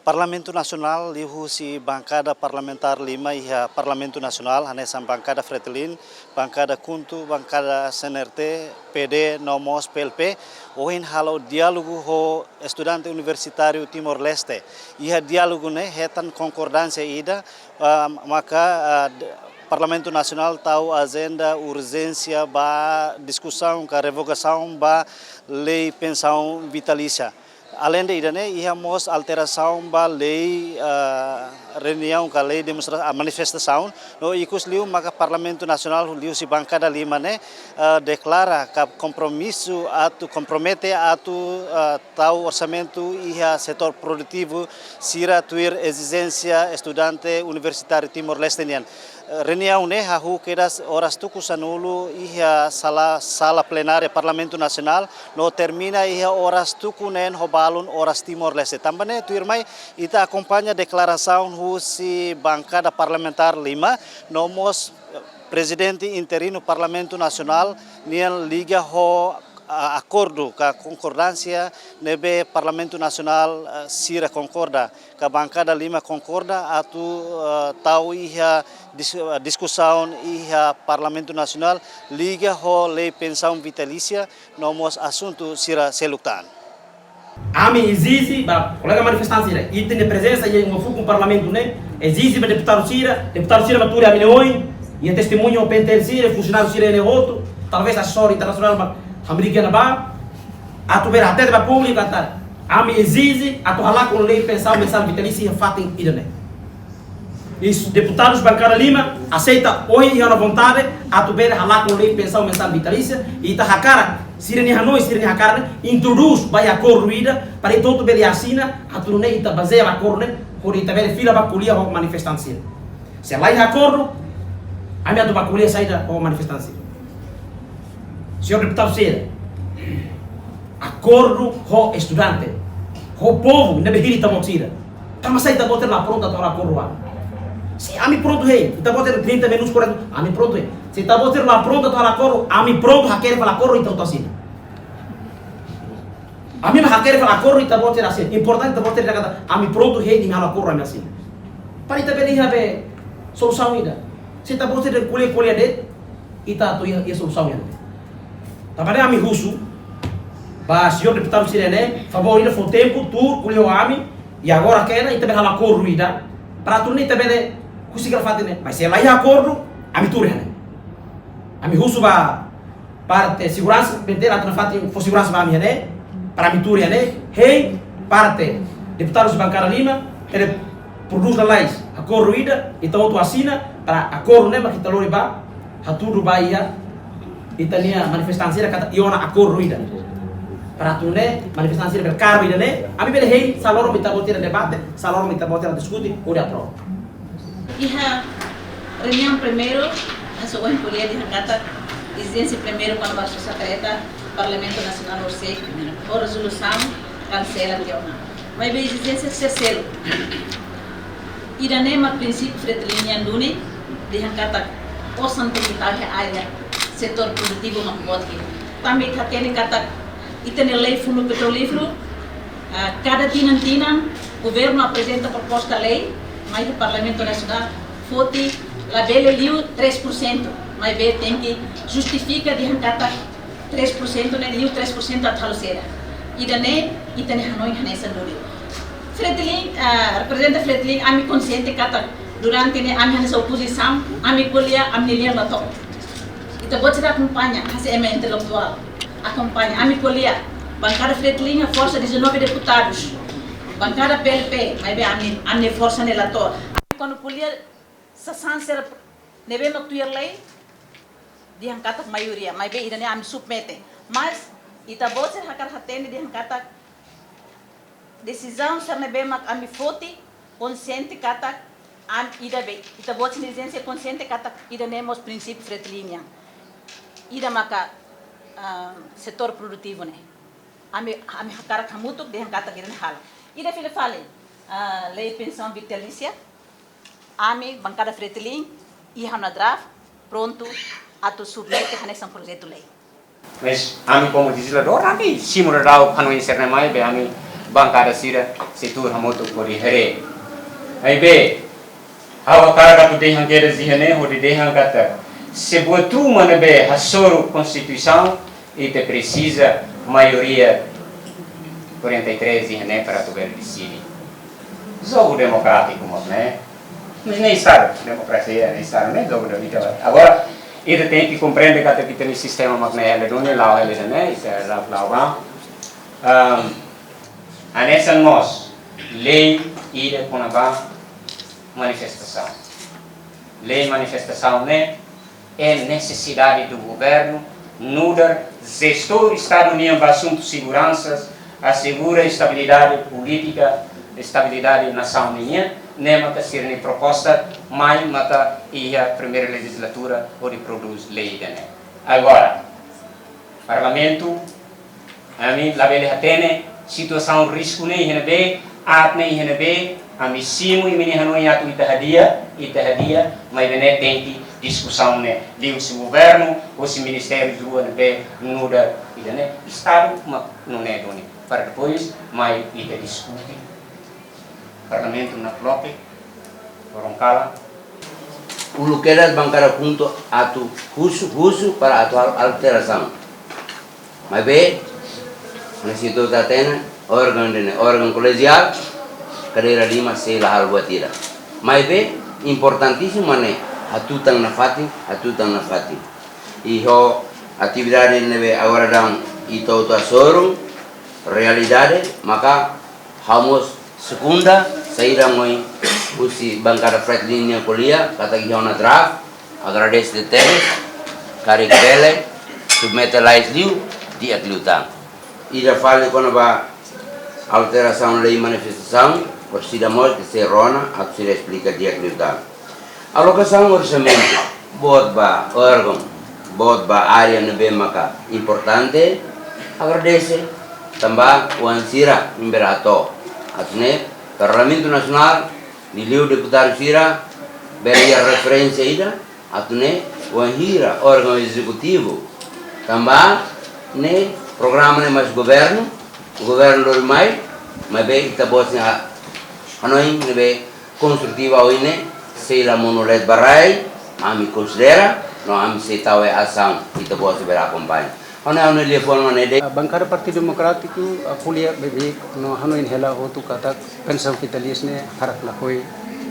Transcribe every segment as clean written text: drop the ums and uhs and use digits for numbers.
Parlamento Nasional lihu si bancada parlamentar 5 iha Parlamento Nasional hanesan bancada Fretilin, bancada Kuntu, bancada CNRT, PD, Nomos, PLP, ohin halo diálogo ho estudante universitário Timor-Leste. Iha diálogo ne hetan concordância ida, maka Parlamento Nasional tahu agenda urgência ba discussão com a revogação ba lei pensão vitalícia. Além de isso, íamos alteração ba lei reunião com a lei demonstração manifestação no ikus liu maka Parlamento Nasional liu si bancada 5 ne declara que compromisso atu compromete atu tahu orçamento iha setor produtivo sira tuir exigência estudante universitário Timor-Leste nian. Reunião ne hahu kedas horas tuku sanulu iha sala plenária Parlamento Nasional no termina iha horas tuku nen hobalun horas Timor-Leste. Também tuirmai ita acompanha declaração husi bancada parlamentar 5 nomos presidente interino Parlamento Nasional nian liga ho acordo com a concordância nebe Parlamento Nasional sira concorda que a bancada 5 concorda atu tahu iha discussão iha Parlamento Nasional liga ho lei pensão vitalícia nomos assunto sira selutan. Ami exige ba colega manifestante sira e tem presença e um foco no parlamento né exige ba deputado sira baturi a milhões e testemunho pentel sira funcionário sira ne outro talvez assessor internacional americana ba atu ver até ba público atar ami exige atu halar com lei pensão mensal vitalícia fatem idane isso deputados bancada 5 aceita hoje e na vontade atu ver halar com lei pensão mensal vitalícia e ta hakara sirene hanoi sirene hakara introduz ba acordo ida para todo bele assina atu ne ita baseia acordo ne por ita ver fila ba culia ho manifestância se lá acordo ami atu ba culia saída ho manifestância. Senhor deputado Sira, acordo com estudante, com o povo, não é que estamos Sira. Estamos aí, estamos lá pronto para acordo lá. Se a mim pronto é, estamos tendo 30 minutos por ano, a mim pronto é. Se estamos lá pronto para acordo, a mim pronto, a querer para acordo, então está assim. A mim a querer para acordo, então está assim. Importante, estamos tendo a mim pronto é, e a acordo, a mim assim. Para isso também haver solução ainda. Se estamos tendo colher de, e está a solução ainda. Também ami russo, ba senhor deputado Sirene, favorita foi tempo tur colheu ami e agora quer e também ela corrida para tu nem também conseguir fazer né, mas se ela ia acordo ami tur né, ami russo ba parte segurança vender a fazer for segurança ba ami né, para ami tur né, hey parte deputados bancada 5 ele produz a leis a corrida então tu assina para acordo né, mas kita lori ba haturu ba ia Itania manifestância kata iona acordo ida para tu né manifestância per carbo ida né ami bele hei saloro mita botir debate saloro mita botir discutir ora pro iha reunião primeiro a sua colher de kata exigência primeiro para a secretaria Parlamento Nacional orce ou resolução cancela diona mas bem exigência terceiro ida né ma princípio fretelinha dune de kata osan kita área setor produtivo membuat kita. Kami katanya kata itu lei fundo petrolífero. Cada tinan governo apresenta proposta lei, mas o Parlamento Nacional vota la bele liu 3%, mas be tem que justifica de kata 3% né liu 3% a talosera. Idane itane hanoi hanesa dulu. Fretilin representa Fretilin ami consciente kata durante ne ami hanesa oposição ami kuliah ami lihat lato. Kita buat kita acompanha, HCM intelectual, acompanha, a minha colia, bancada Fretilin, a força 19 deputados, bancada PLP, mas bem a minha força relator. Quando colia, se sancer, nebe mactuir lei, diangkat maioria, mas bem ainda a submete. Mas kita buat kita hakar hatene diangkat decisão ser nebe mac a minha vote consciente kata am ida bem. Kita buat exigência consciente kata ida nemos princípio Fretilin. Ida maka setor produtivo né ami hakara kamutuk de kata kiran hal ida file fale lei pensão vitalícia ami bancada Fretilin e hana draft pronto atu submete hanesan projeto lei mas ami como legislador ami simulado pano inserna mai be ami bancada sira setor hamoto kori here ai be hawa karaga tu dehan kera zihane ho de dehan kata se botu mana be hasoro constituição e te precisa maioria 43 zihane para tu ver decidi jogo democrático né nem sabe democracia nem sabe nem jogo democrático agora ele tem que compreender que tem um sistema magnético não é lá ele né isso é lá a nessa nós lei ida com a manifestação lei manifestação né é necessidade do governo mudar gestor Estado União para assuntos seguranças assegura estabilidade política estabilidade nação minha nema que ser proposta mais mata e a primeira legislatura onde produz lei né agora parlamento a mim lá ele tem situação risco nem henebe atne henebe amissimo e meni hanoi atu itahadia mas bene tem que discussão né de se governo ou se ministério do henebe nuda né estado não é doni para depois mas ita discute parlamento na clope orang kala ulu quedas bancada junto atu husu para atual alteração mas be necessito da tena órgão colegial cadeira lima sei lá albatira mas be importantíssimo né atutang na fati e ho atividade nebe agora dão itu asoro realidade maka vamos segunda saída moi usi bancada Fretlin yang kuliah kata gihona draft agradece de teres cari bele submetalize liu di atlutang ida fale quando va alteração lei manifestação precisamos que se rona a se explica di atlutang alocação orçamento bot ba órgão bot ba área nebe maka importante agradece tambah wansira imberato atne Parlamento Nacional di liu deputado sira beria referência ida atne wanhira órgão executivo tambah ne programa ne mas governo do mai be kita bosnya hanoi ne be construtiva oine sei la monolet barai ami considera no ami sei tahu asam kita bos beracompanha Ana le forma ne de bancada Partido Democrático kuliah bebek no hanoin hela hotu kata pensão vitalias ne harak la koi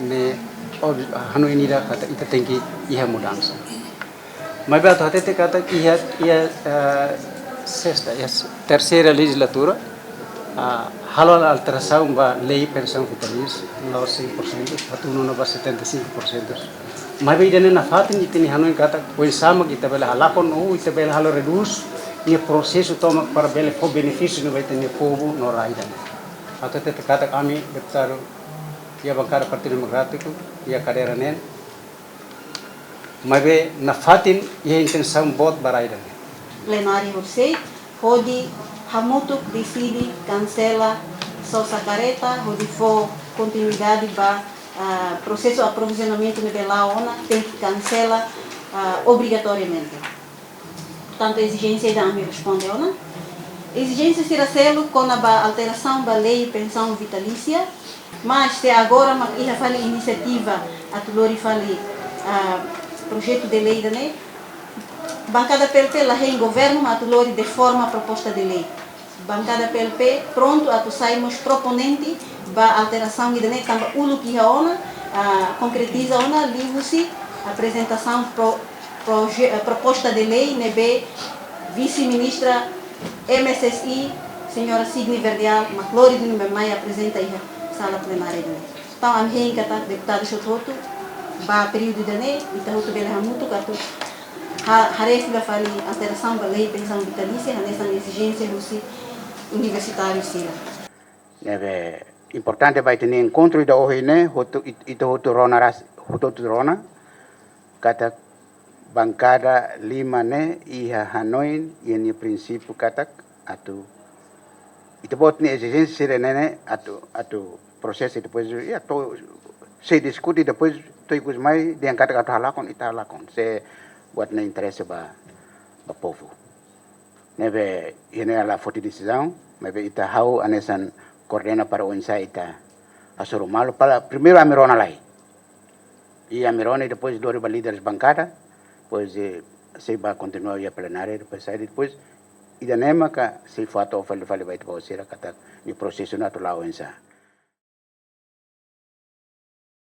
ne hanoin ida kata ita tengki iha mudança mas be até kata iha sexta terceira legislatura halal alteração ba lei pensão vitalias no 100% atuno no ba 75% mas be dene na fatin itini hanoin kata koi sama kita bela halakon ita bela halo reduz ia processo toma para bele for benefício no vai ter povo no raida até te kata kami deputado ia bancada Partido Democrático ia cadeira nen mas be na fatin ia intenção bot baraida plenário você pode hamutuk decide cancela só sacareta pode for continuidade ba processo de aprovisionamento de lá ona tem que cancela obrigatoriamente. Portanto, a exigência da AMI responde, não? Exigência será selo com a alteração da lei pensão vitalícia, mas se agora ia fazer iniciativa, a Tulori fale projeto de lei, né? Bancada PLP lá em governo, a Tulori de forma proposta de lei. Bancada PLP pronto a tu saímos proponente da alteração de lei, também o que a ona concretiza ona livro-se apresentação proposta de lei, nebe vice-ministra MSSI, senhora Sidney Verdeal, Maclori de Numemai apresenta aí a sala plenária de lei. Então, a minha deputada Chototo, ba período de lei, e tahuto bela hamuto, kato haref la fali alteração da lei pensão vitalícia, nessa exigência do universitário sila. Nebe importante vai ter encontro da hoje né, hoto rona kata bancada lima ne iha Hanoi ini prinsip katak atau itu bot ni exigência serene atau proses depois ya to se discute depois to ikut mai dia kata halakon ita halakon se buat na interesse ba povo nebe ini ala forte decisão nebe ita hau anesan coordena para o ensaita a Sorumalo para primeiro a Mirona lá. E a Mirona e depois dois líderes bancada, pois se vai continuar a plenária, depois sai depois e da nema que se fato vai te você kata ni processo natural ensa.